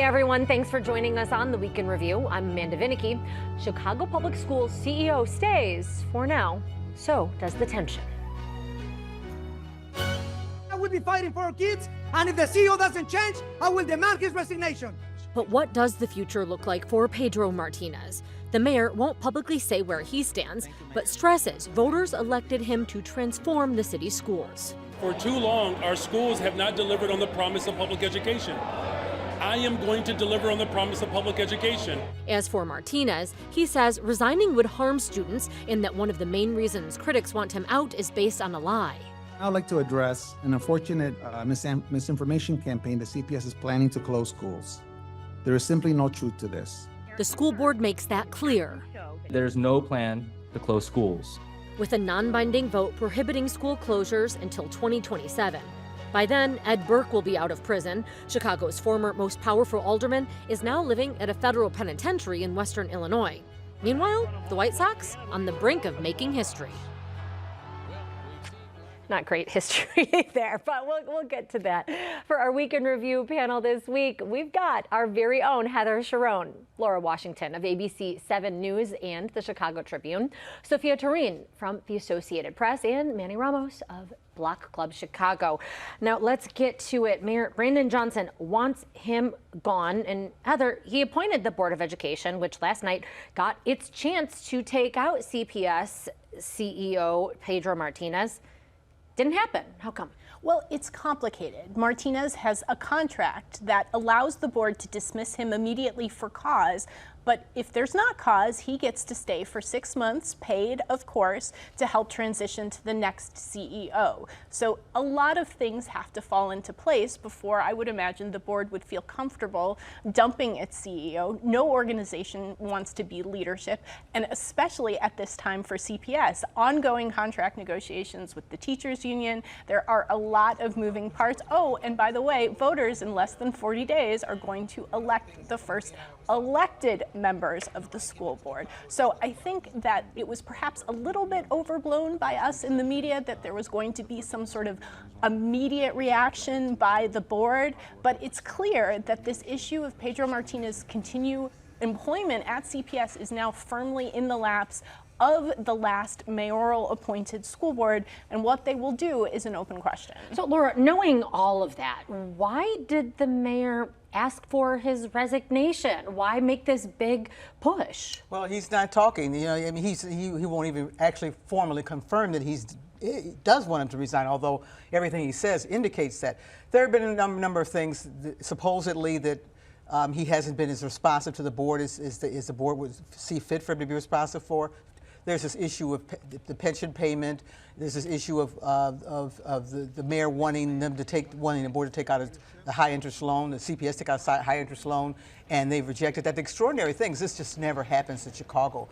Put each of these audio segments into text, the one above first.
everyone. Thanks for joining us on the Week in Review. I'm Amanda Vinicky. Chicago Public Schools CEO stays for now. So does the tension. I will be fighting for our kids, and if the CEO doesn't change, I will demand his resignation. But what does the future look like for Pedro Martinez? The mayor won't publicly say where he stands, but stresses voters elected him to transform the city's schools. For too long, our schools have not delivered on the promise of public education. I am going to deliver on the promise of public education. As for Martinez, he says resigning would harm students and that one of the main reasons critics want him out is based on a lie. I'd like to address an unfortunate misinformation campaign that CPS is planning to close schools. There is simply no truth to this. The school board makes that clear. There's no plan to close schools. With a non-binding vote prohibiting school closures until 2027. By then, Ed Burke will be out of prison. Chicago's former most powerful alderman is now living at a federal penitentiary in Western Illinois. Meanwhile, the White Sox on the brink of making history. Not great history there, but we'll get to that. For our Week in Review panel this week, we've got our very own Heather Sharon, Laura Washington of ABC 7 News and the Chicago Tribune, Sophia Turin from the Associated Press, and Manny Ramos of Block Club Chicago. Now let's get to it. Mayor Brandon Johnson wants him gone. And Heather, he appointed the Board of Education, which last night got its chance to take out CPS CEO Pedro Martinez. Didn't happen. How come? Well, it's complicated. Martinez has a contract that allows the board to dismiss him immediately for cause. But if there's not cause, he gets to stay for 6 months, paid, of course, to help transition to the next CEO. So a lot of things have to fall into place before I would imagine the board would feel comfortable dumping its CEO. No organization wants to be leadership, and especially at this time for CPS. Ongoing contract negotiations with the teachers union. There are a lot of moving parts. Oh, and by the way, voters in less than 40 days are going to elect the first elected members of the school board. So I think that it was perhaps a little bit overblown by us in the media that there was going to be some sort of immediate reaction by the board, but it's clear that this issue of Pedro Martinez's continued employment at CPS is now firmly in the laps of the last mayoral appointed school board, and what they will do is an open question. So Laura, knowing all of that, why did the mayor ask for his resignation? Why make this big push? Well, he's not talking. You know, I mean, he won't even actually formally confirm that he does want him to resign, although everything he says indicates that. There have been a number of things, supposedly, that he hasn't been as responsive to the board as the board would see fit for him to be responsive for. There's this issue of the pension payment. There's this issue of the mayor wanting the board to take out a high interest loan, the CPS take out a high interest loan, and they've rejected that. The extraordinary things, this just never happens in Chicago.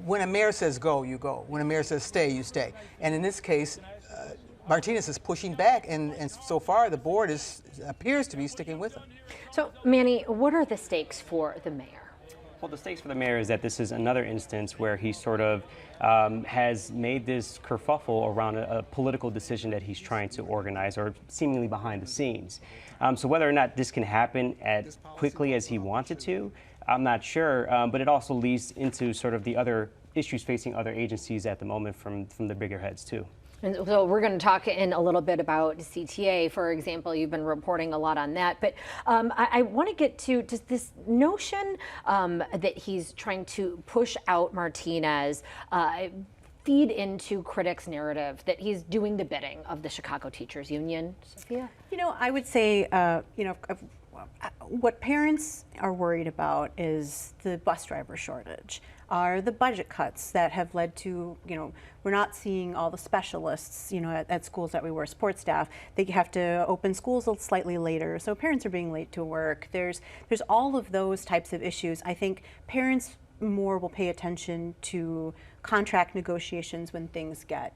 When a mayor says go, you go. When a mayor says stay, you stay. And in this case, Martinez is pushing back, and so far the board appears to be sticking with him. So, Manny, what are the stakes for the mayor? Well, the stakes for the mayor is that this is another instance where he sort of has made this kerfuffle around a political decision that he's trying to organize, or seemingly behind the scenes. So whether or not this can happen as quickly as he wanted to, I'm not sure, but it also leads into sort of the other issues facing other agencies at the moment from the bigger heads too. And so we're going to talk in a little bit about CTA, for example. You've been reporting a lot on that. But I want to get to just this notion that he's trying to push out Martinez, feed into critics' narrative that he's doing the bidding of the Chicago Teachers Union. Sophia? You know, I would say, what parents are worried about is the bus driver shortage, are the budget cuts that have led to, we're not seeing all the specialists, at schools that we were sports staff. They have to open schools slightly later, so parents are being late to work. There's all of those types of issues. I think parents more will pay attention to contract negotiations when things get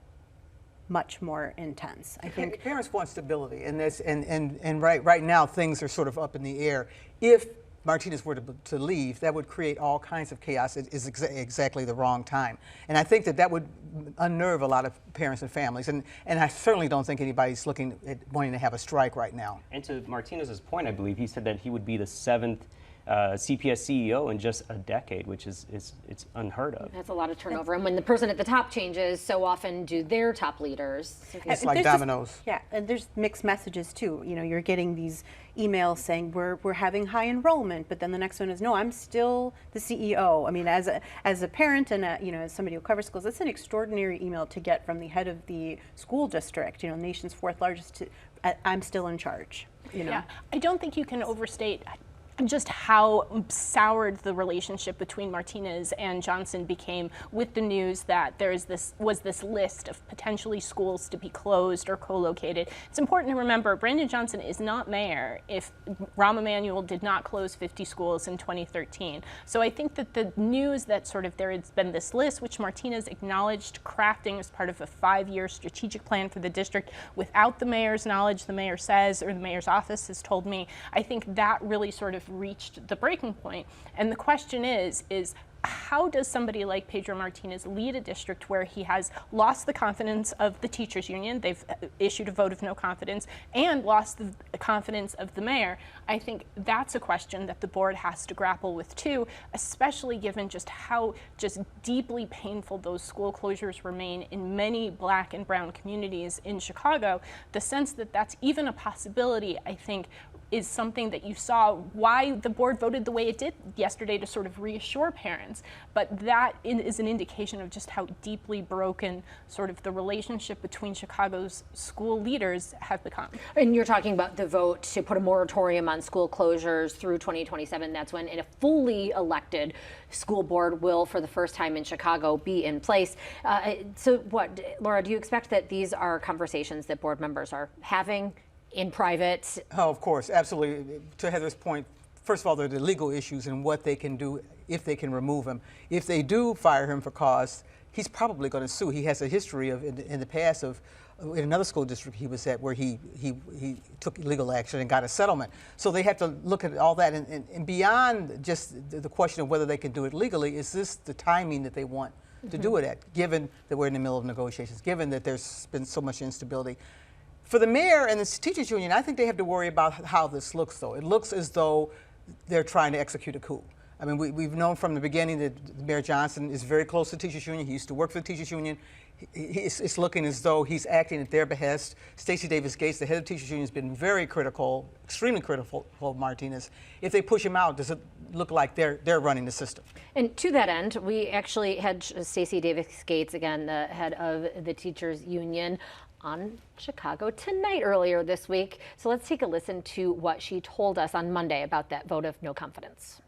much more intense. I think parents want stability, and right now things are sort of up in the air. If Martinez were to leave, that would create all kinds of chaos. It is exactly the wrong time. And I think that would unnerve a lot of parents and families. And I certainly don't think anybody's looking at wanting to have a strike right now. And to Martinez's point, I believe he said that he would be the 7th CPS CEO in just a decade, which is it's unheard of. That's a lot of turnover. And when the person at the top changes, so often do their top leaders. It's like dominoes. Yeah, and there's mixed messages too. You know, you're getting these emails saying we're having high enrollment, but then the next one is no, I'm still the CEO. I mean, as a parent and as somebody who covers schools, that's an extraordinary email to get from the head of the school district. You know, nation's 4th largest. I'm still in charge. You know, yeah, I don't think you can overstate just how soured the relationship between Martinez and Johnson became with the news that there is this list of potentially schools to be closed or co-located. It's important to remember Brandon Johnson is not mayor if Rahm Emanuel did not close 50 schools in 2013. So I think that the news that sort of there has been this list, which Martinez acknowledged crafting as part of a 5-year strategic plan for the district without the mayor's knowledge, the mayor says, or the mayor's office has told me, I think that really sort of reached the breaking point. And the question is how does somebody like Pedro Martinez lead a district where he has lost the confidence of the teachers union, they've issued a vote of no confidence, and lost the confidence of the mayor? I think that's a question that the board has to grapple with too, especially given just how deeply painful those school closures remain in many Black and brown communities in Chicago. The sense that that's even a possibility, I think, is something that you saw why the board voted the way it did yesterday to sort of reassure parents. But that is an indication of just how deeply broken sort of the relationship between Chicago's school leaders have become. And you're talking about the vote to put a moratorium on school closures through 2027. That's when a fully elected school board will, for the first time in Chicago, be in place. So what, Laura, do you expect that these are conversations that board members are having in private? Oh, of course, absolutely. To Heather's point, first of all, there are the legal issues and what they can do if they can remove him. If they do fire him for cause, he's probably going to sue. He has a history of in the past of in another school district he was at where he took legal action and got a settlement. So they have to look at all that and beyond just the question of whether they can do it legally, is this the timing that they want to do it at, given that we're in the middle of negotiations, given that there's been so much instability. For the mayor and the teachers union, I think they have to worry about how this looks, though. It looks as though they're trying to execute a coup. I mean, we've known from the beginning that Mayor Johnson is very close to the teachers union. He used to work for the teachers union. It's looking as though he's acting at their behest. Stacey Davis Gates, the head of the teachers union, has been very critical, extremely critical of Martinez. If they push him out, does it look like they're running the system? And to that end, we actually had Stacey Davis Gates, again, the head of the teachers union, on Chicago Tonight earlier this week. So let's take a listen to what she told us on Monday about that vote of no confidence.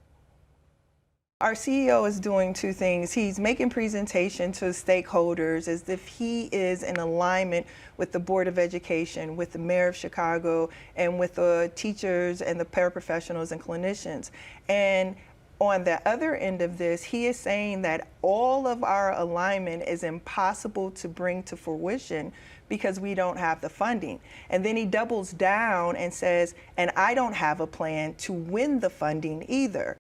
Our CEO is doing two things. He's making presentation to stakeholders as if he is in alignment with the Board of Education, with the Mayor of Chicago, and with the teachers and the paraprofessionals and clinicians. And on the other end of this, he is saying that all of our alignment is impossible to bring to fruition because we don't have the funding. And then he doubles down and says, and I don't have a plan to win the funding either.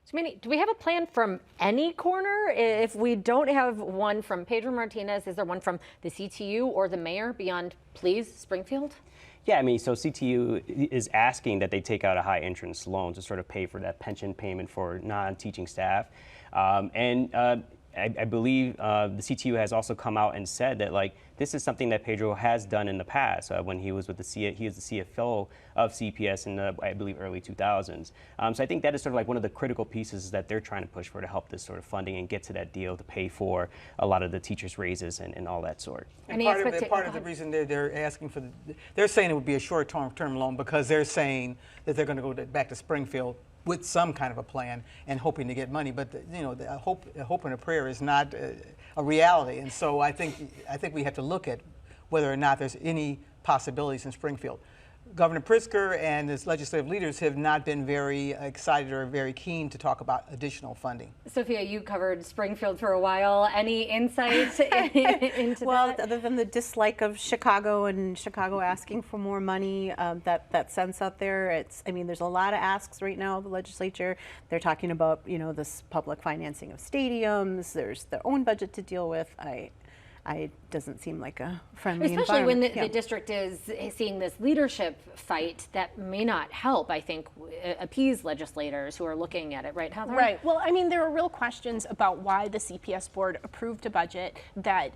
So, Manny, do we have a plan from any corner? If we don't have one from Pedro Martinez, is there one from the CTU or the mayor beyond, please, Springfield? Yeah, I mean, so CTU is asking that they take out a high interest loan to sort of pay for that pension payment for non-teaching staff. I believe the CTU has also come out and said that, like, this is something that Pedro has done in the past when he was with he was the CFO of CPS in the, I believe, early 2000s. So I think that is sort of like one of the critical pieces that they're trying to push for to help this sort of funding and get to that deal to pay for a lot of the teachers' raises and all that sort. And part of the reason they're asking for they're saying it would be a short-term loan because they're saying that they're going to go back to Springfield with some kind of a plan and hoping to get money, but a hope and a prayer is not a reality, and so I think we have to look at whether or not there's any possibilities in Springfield. Governor Pritzker and his legislative leaders have not been very excited or very keen to talk about additional funding. Sophia, you covered Springfield for a while. Any insight into well, that? other than the dislike of Chicago and Chicago asking for more money, that sense out there, I mean, there's a lot of asks right now of the legislature. They're talking about, this public financing of stadiums. There's their own budget to deal with. I doesn't seem like a friendly Especially when environment. the district is seeing this leadership fight that may not help, I think, appease legislators who are looking at it, right, Heather? Right. Well, I mean, there are real questions about why the CPS board approved a budget that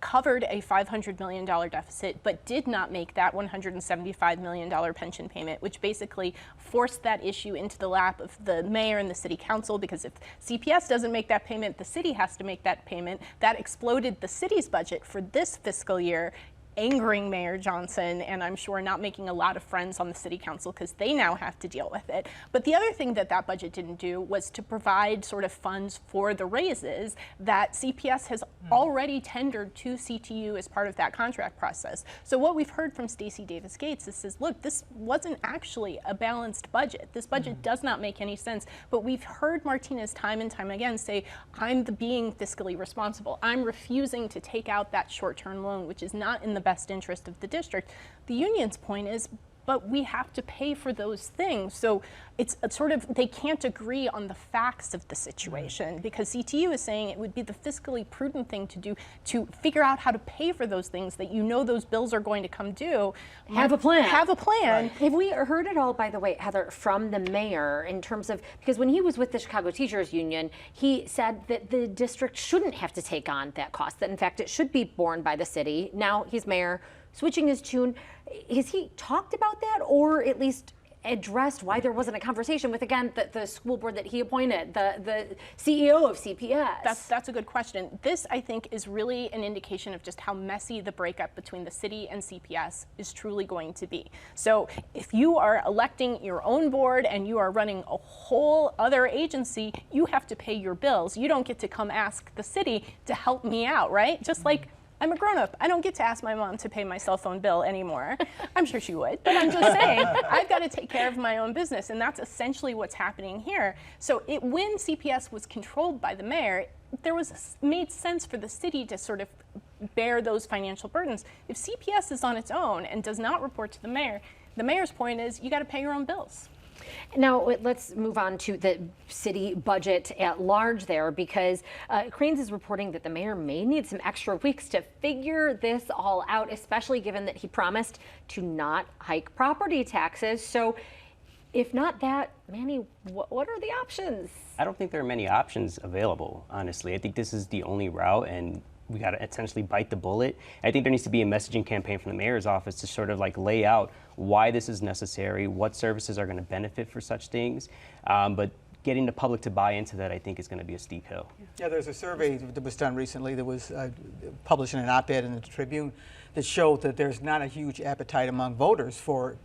covered a $500 million deficit, but did not make that $175 million pension payment, which basically forced that issue into the lap of the mayor and the city council, because if CPS doesn't make that payment, the city has to make that payment. That exploded the city's budget for this fiscal year, angering Mayor Johnson, and I'm sure not making a lot of friends on the city council because they now have to deal with it. But the other thing that budget didn't do was to provide sort of funds for the raises that CPS has already tendered to CTU as part of that contract process. So what we've heard from Stacey Davis Gates is, look, this wasn't actually a balanced budget. This budget does not make any sense. But we've heard Martinez time and time again say, I'm being fiscally responsible. I'm refusing to take out that short-term loan, which is not in the best interest of the district. The union's point is, but we have to pay for those things. So it's sort of, they can't agree on the facts of the situation because CTU is saying it would be the fiscally prudent thing to do to figure out how to pay for those things that those bills are going to come due. Have a plan. Have a plan. Right. Have we heard it all, by the way, Heather, from the mayor in terms of, because when he was with the Chicago Teachers Union, he said that the district shouldn't have to take on that cost, that in fact it should be borne by the city. Now he's mayor, switching his tune. Has he talked about that, or at least addressed why there wasn't a conversation with, again, the school board that he appointed, the CEO of CPS? That's a good question. This, I think, is really an indication of just how messy the breakup between the city and CPS is truly going to be. So if you are electing your own board and you are running a whole other agency, you have to pay your bills. You don't get to come ask the city to help me out, right? Just like I'm a grown-up. I don't get to ask my mom to pay my cell phone bill anymore. I'm sure she would, but I'm just saying, I've got to take care of my own business, and that's essentially what's happening here. So when CPS was controlled by the mayor, made sense for the city to sort of bear those financial burdens. If CPS is on its own and does not report to the mayor's point is you got to pay your own bills. Now, let's move on to the city budget at large there, because Cranes is reporting that the mayor may need some extra weeks to figure this all out, especially given that he promised to not hike property taxes. So if not that, Manny, what are the options? I don't think there are many options available, honestly. I think this is the only route, and we got to essentially bite the bullet. I think there needs to be a messaging campaign from the mayor's office to sort of like lay out why this is necessary, what services are going to benefit for such things. But getting the public to buy into that, I think, is going to be a steep hill. Yeah, there's a survey that was done recently that was published in an op-ed in the Tribune that showed that there's not a huge appetite among voters for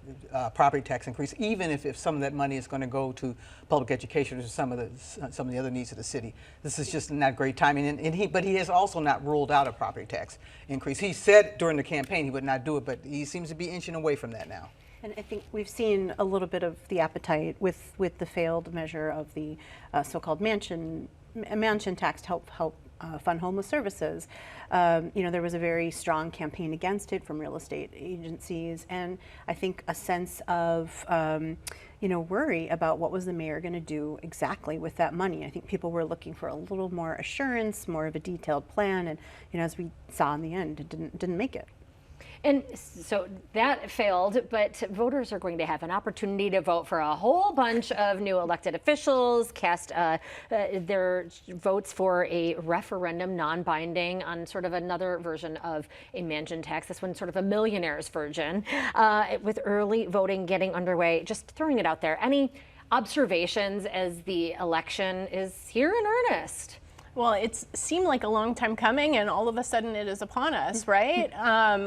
property tax increase, even if some of that money is going to go to public education or some of the other needs of the city. This is just not great timing, but he has also not ruled out a property tax increase. He said during the campaign he would not do it, but he seems to be inching away from that now. And I think we've seen a little bit of the appetite with the failed measure of the so-called mansion tax to help fund homeless services. There was a very strong campaign against it from real estate agencies, and I think a sense of worry about what was the mayor going to do exactly with that money. I think people were looking for a little more assurance, more of a detailed plan, and as we saw in the end, it didn't make it. And so that failed, but voters are going to have an opportunity to vote for a whole bunch of new elected officials, cast their votes for a referendum, non-binding, on sort of another version of a mansion tax, this one sort of a millionaire's version, with early voting getting underway. Just throwing it out there. Any observations as the election is here in earnest? Well, it seemed like a long time coming, and all of a sudden it is upon us, right?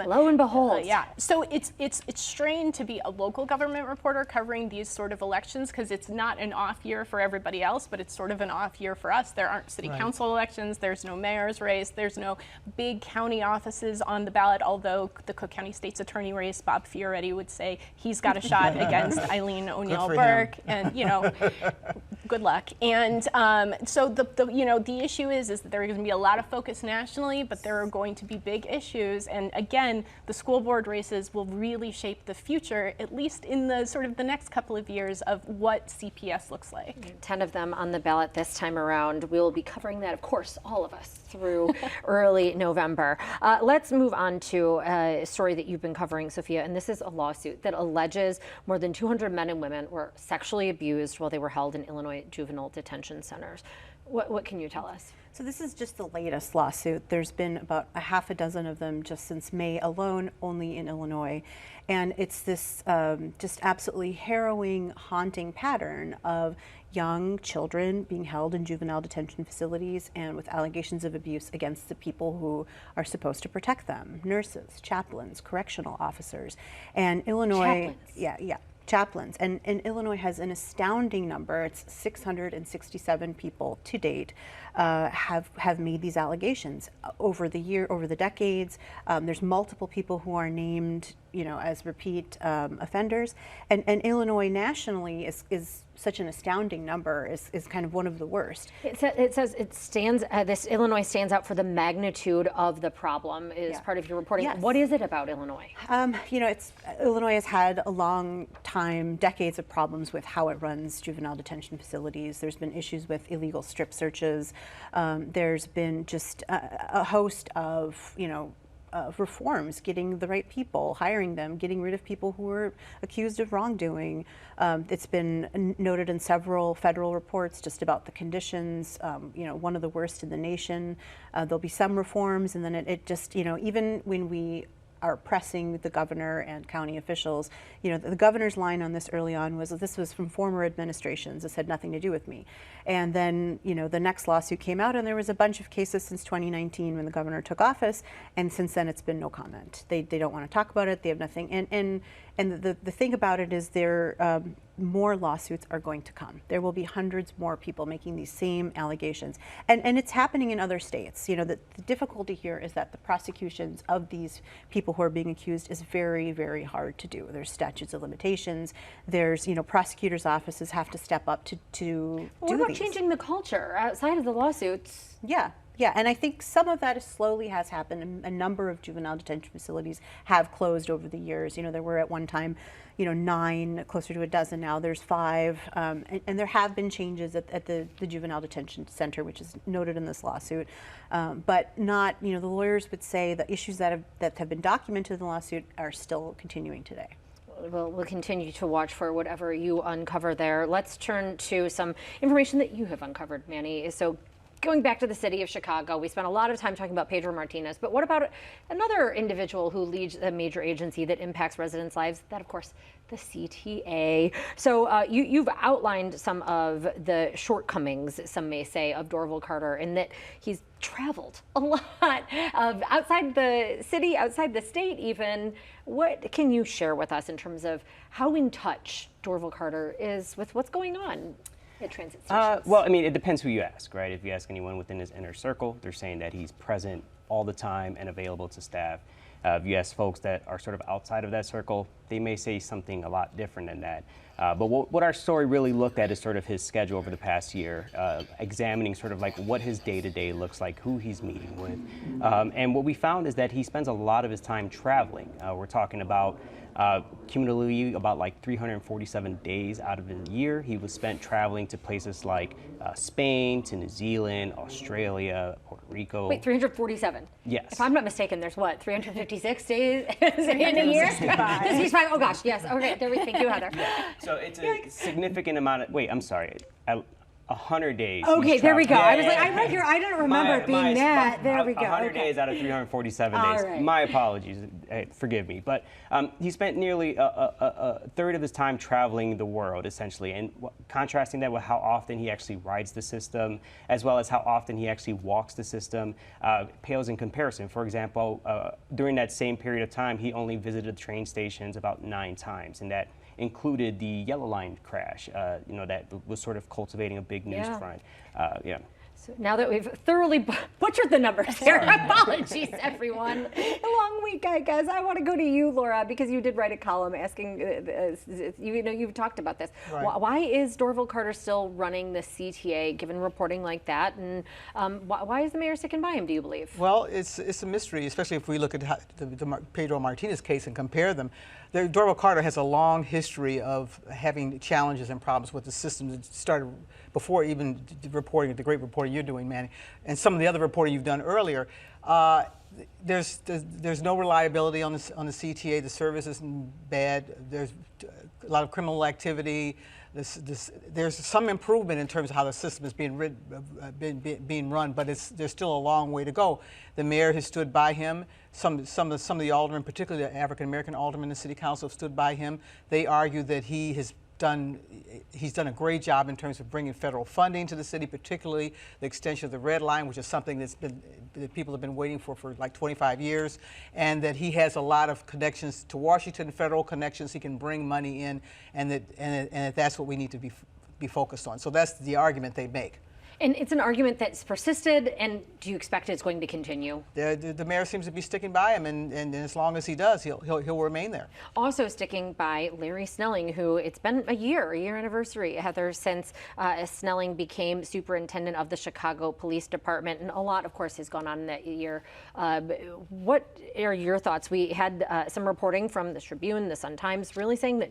Lo and behold. Yeah. So it's strange to be a local government reporter covering these sort of elections, because it's not an off year for everybody else, but it's sort of an off year for us. There aren't city council elections. There's no mayor's race. There's no big county offices on the ballot, although the Cook County State's Attorney race, Bob Fioretti would say he's got a shot against Eileen O'Neill Burke, and good luck. And so the issue is that there are going to be a lot of focus nationally, but there are going to be big issues. And again, the school board races will really shape the future, at least in the sort of the next couple of years, of what CPS looks like. 10 of them on the ballot this time around. We'll be covering that, of course, all of us through early November. Let's move on to a story that you've been covering, Sophia, and this is a lawsuit that alleges more than 200 men and women were sexually abused while they were held in Illinois juvenile detention centers. What can you tell us? So this is just the latest lawsuit. There's been about a half a dozen of them just since May alone, only in Illinois. And it's this just absolutely harrowing, haunting pattern of young children being held in juvenile detention facilities and with allegations of abuse against the people who are supposed to protect them: nurses, chaplains, correctional officers. And Illinois, chaplains. And Illinois has an astounding number. It's 667 people to date have made these allegations over the decades. There's multiple people who are named, as repeat offenders. And Illinois nationally is such an astounding number, is kind of one of the worst. It says it stands, this Illinois stands out for the magnitude of the problem, is part of your reporting. Yes. What is it about Illinois? Illinois has had a long time, decades of problems with how it runs juvenile detention facilities. There's been issues with illegal strip searches. There's been just a host of, reforms, getting the right people, hiring them, getting rid of people who were accused of wrongdoing. It's been noted in several federal reports just about the conditions, one of the worst in the nation. There'll be some reforms, and then it just, even when we are pressing the governor and county officials, the governor's line on this early on was, this was from former administrations, this had nothing to do with me. And then, the next lawsuit came out, and there was a bunch of cases since 2019 when the governor took office, and since then it's been no comment. They don't want to talk about it, they have nothing. And the thing about it is more lawsuits are going to come. There will be hundreds more people making these same allegations. And it's happening in other states. The difficulty here is that the prosecutions of these people who are being accused is very, very hard to do. There's statutes of limitations. There's, prosecutors' offices have to step up to do What about these. changing the culture outside of the lawsuits? Yeah, and I think some of that slowly has happened. A number of juvenile detention facilities have closed over the years. There were at one time, 9, closer to a dozen now. There's 5, and there have been changes at the juvenile detention center, which is noted in this lawsuit, but not. The lawyers would say the issues that have been documented in the lawsuit are still continuing today. We'll continue to watch for whatever you uncover there. Let's turn to some information that you have uncovered, Manny. So, going back to the city of Chicago, we spent a lot of time talking about Pedro Martinez, but what about another individual who leads a major agency that impacts residents' lives? That, of course, the CTA. So you've outlined some of the shortcomings, some may say, of Dorval Carter, in that he's traveled a lot outside the city, outside the state even. What can you share with us in terms of how in touch Dorval Carter is with what's going on at transit stations? Well, it depends who you ask, right? If you ask anyone within his inner circle, they're saying that he's present all the time and available to staff. If you ask folks that are sort of outside of that circle, they may say something a lot different than that. But what our story really looked at is sort of his schedule over the past year, examining sort of like what his day-to-day looks like, who he's meeting with. And what we found is that he spends a lot of his time traveling. We're talking about cumulatively about like 347 days out of the year he was spent traveling to places like Spain, to New Zealand, Australia, Puerto Rico. Wait, 347? Yes. If I'm not mistaken, there's what, 356 days in a year? 365. Oh gosh, yes. Okay, thank you, Heather. So it's a significant amount of, wait, I'm sorry. 100 days. Okay, he's there we go. traveled. I was like, I read here, I didn't remember it being that. There we go. 100 Okay. days out of 347 All days. right. My apologies. Forgive me. But he spent nearly a third of his time traveling the world, essentially, and contrasting that with how often he actually rides the system, as well as how often he actually walks the system, pales in comparison. For example, during that same period of time, he only visited the train stations about 9 times, and that included the Yellow Line crash, that was sort of cultivating a big news front. So now that we've thoroughly butchered the numbers here, apologies, everyone. A long week, guys. I want to go to you, Laura, because you did write a column asking, you've talked about this. Right. Why is Dorval Carter still running the CTA, given reporting like that? And why is the mayor sticking by him, do you believe? Well, it's a mystery, especially if we look at the Pedro Martinez case and compare them. Dorval Carter has a long history of having challenges and problems with the system that started before even reporting, the great reporting you're doing, Manny, and some of the other reporting you've done earlier. There's no reliability on the CTA. The service is bad. There's a lot of criminal activity. There's some improvement in terms of how the system is being run, but there's still a long way to go. The mayor has stood by him. Some of the aldermen, particularly the African American aldermen in the city council, have stood by him. They argue that he's done a great job in terms of bringing federal funding to the city, particularly the extension of the Red Line, which is something that people have been waiting for like 25 years, and that he has a lot of connections to Washington, federal connections. He can bring money in, and that's what we need to be focused on. So that's the argument they make. And it's an argument that's persisted, and do you expect it's going to continue? The mayor seems to be sticking by him, and as long as he does, he'll remain there. Also sticking by Larry Snelling, who it's been a year anniversary, Heather, since Snelling became superintendent of the Chicago Police Department, and a lot, of course, has gone on in that year. What are your thoughts? We had some reporting from the Tribune, the Sun-Times, really saying that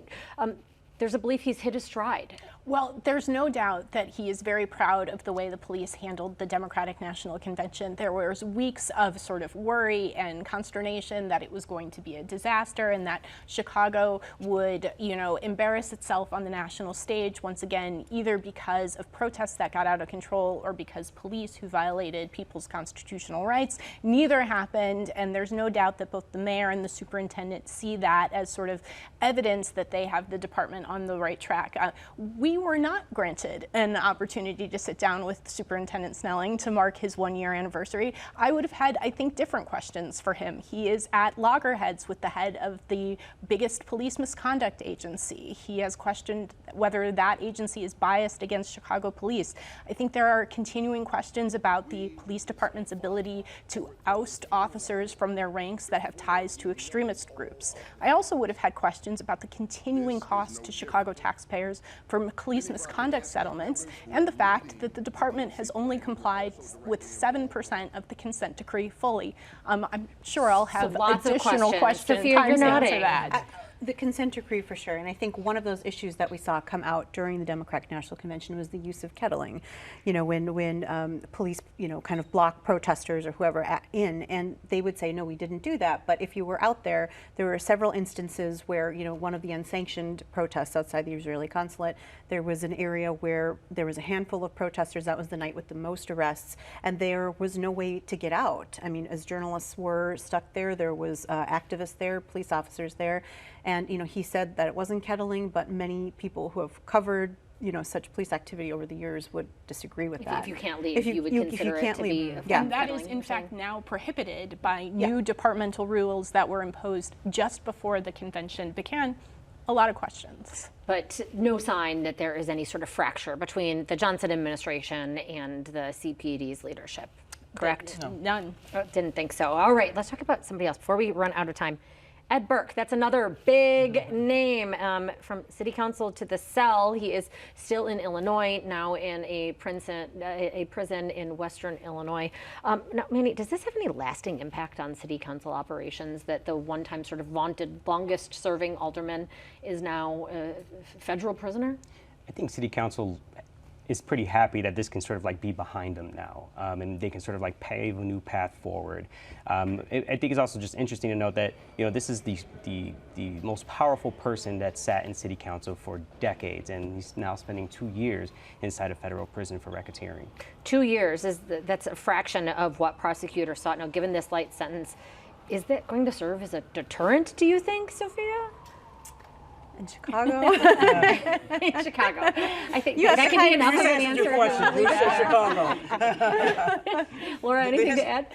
there's a belief he's hit his stride. Well, there's no doubt that he is very proud of the way the police handled the Democratic National Convention. There was weeks of sort of worry and consternation that it was going to be a disaster and that Chicago would, embarrass itself on the national stage once again, either because of protests that got out of control or because police who violated people's constitutional rights. Neither happened, and there's no doubt that both the mayor and the superintendent see that as sort of evidence that they have the department on the right track. We were not granted an opportunity to sit down with Superintendent Snelling to mark his 1-year anniversary. I would have had, I think, different questions for him. He is at loggerheads with the head of the biggest police misconduct agency. He has questioned whether that agency is biased against Chicago police. I think there are continuing questions about the police department's ability to oust officers from their ranks that have ties to extremist groups. I also would have had questions about the continuing cost to Chicago taxpayers for police misconduct settlements, and the fact that the department has only complied with 7% of the consent decree fully. I'm sure I'll have additional questions Sophia, you're nodding. to that. The consent decree for sure, and I think one of those issues that we saw come out during the Democratic National Convention was the use of kettling. When police, kind of block protesters or whoever in, and they would say, no, we didn't do that. But if you were out there, there were several instances where, one of the unsanctioned protests outside the Israeli consulate, there was an area where there was a handful of protesters. That was the night with the most arrests, and there was no way to get out. I mean, as journalists were stuck there, there was activists there, police officers there. And he said that it wasn't kettling, but many people who have covered such police activity over the years would disagree with that. If you can't leave, you would consider it to be a And that is in fact now prohibited by new departmental rules that were imposed just before the convention began. A lot of questions. But no sign that there is any sort of fracture between the Johnson administration and the CPD's leadership, correct? No. None. Didn't think so. All right, let's talk about somebody else before we run out of time. Ed Burke, that's another big name from city council to the cell. He is still in Illinois, now in a prison in Western Illinois. Now, Manny, does this have any lasting impact on city council operations that the one-time sort of vaunted longest serving alderman is now a federal prisoner? I think city council is pretty happy that this can sort of like be behind them now, and they can sort of like pave a new path forward. I think it's also just interesting to note that this is the most powerful person that sat in city council for decades, and he's now spending 2 years inside a federal prison for racketeering. 2 years that's a fraction of what prosecutors sought. Now, given this light sentence, is that going to serve as a deterrent, do you think, Sophia? In Chicago? In Chicago. I think that could be enough of an answer. Laura, anything to add?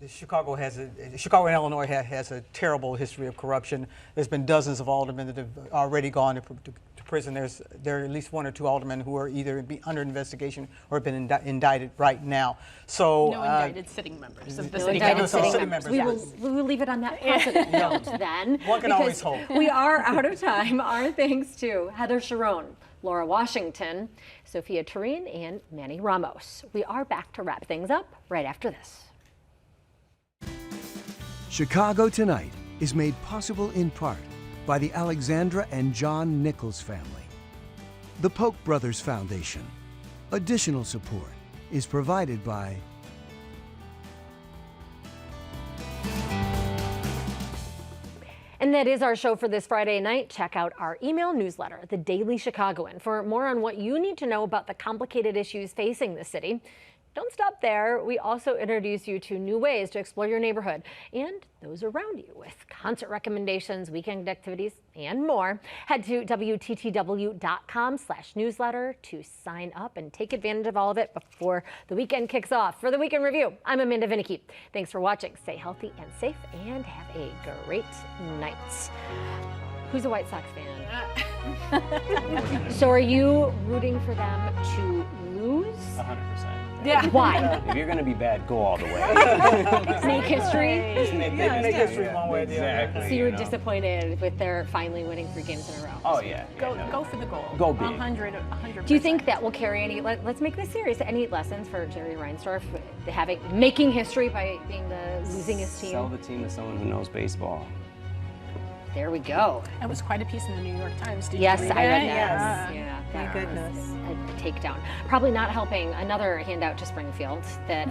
Chicago and Illinois has a terrible history of corruption. There's been dozens of aldermen that have already gone to prison. There are at least 1 or 2 aldermen who are either under investigation or have been indicted right now. So no indicted sitting members of the no city indicted council. sitting members. We will leave it on that positive note then. One can always hope. We are out of time. Our thanks to Heather Sharon, Laura Washington, Sophia Tureen, and Manny Ramos. We are back to wrap things up right after this. Chicago Tonight is made possible in part by the Alexandra and John Nichols family. The Polk Brothers Foundation. Additional support is provided by And that is our show for this Friday night. Check out our email newsletter, The Daily Chicagoan, for more on what you need to know about the complicated issues facing the city. Don't stop there. We also introduce you to new ways to explore your neighborhood and those around you with concert recommendations, weekend activities, and more. Head to WTTW.com/newsletter to sign up and take advantage of all of it before the weekend kicks off. For the Weekend Review, I'm Amanda Vinicky. Thanks for watching. Stay healthy and safe, and have a great night. Who's a White Sox fan? So are you rooting for them to lose? 100%. Yeah. Why? If you're going to be bad, go all the way. Make history? Make history one way or the other. So you were disappointed with their finally winning 3 games in a row? Oh, yeah. Go for the goal. Go big. 100%. Do you think that will carry any, let's make this serious, any lessons for Jerry Reinsdorf making history by being the losingest team? Sell the team to someone who knows baseball. There we go. That was quite a piece in the New York Times. Did Yes, you read I read it? that. Yeah. My goodness. A takedown. Probably not helping. Another handout to Springfield that,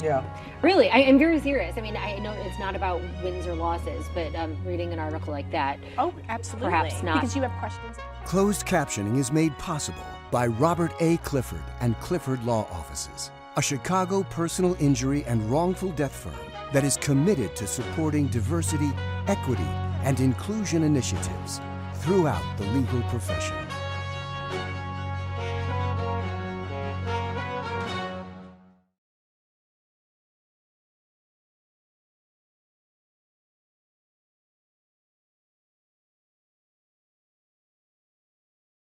Yeah. Really, I'm very serious. I mean, I know it's not about wins or losses, but reading an article like that. Oh, absolutely. Perhaps not. Because you have questions. Closed captioning is made possible by Robert A. Clifford and Clifford Law Offices, a Chicago personal injury and wrongful death firm that is committed to supporting diversity, equity, and inclusion initiatives throughout the legal profession.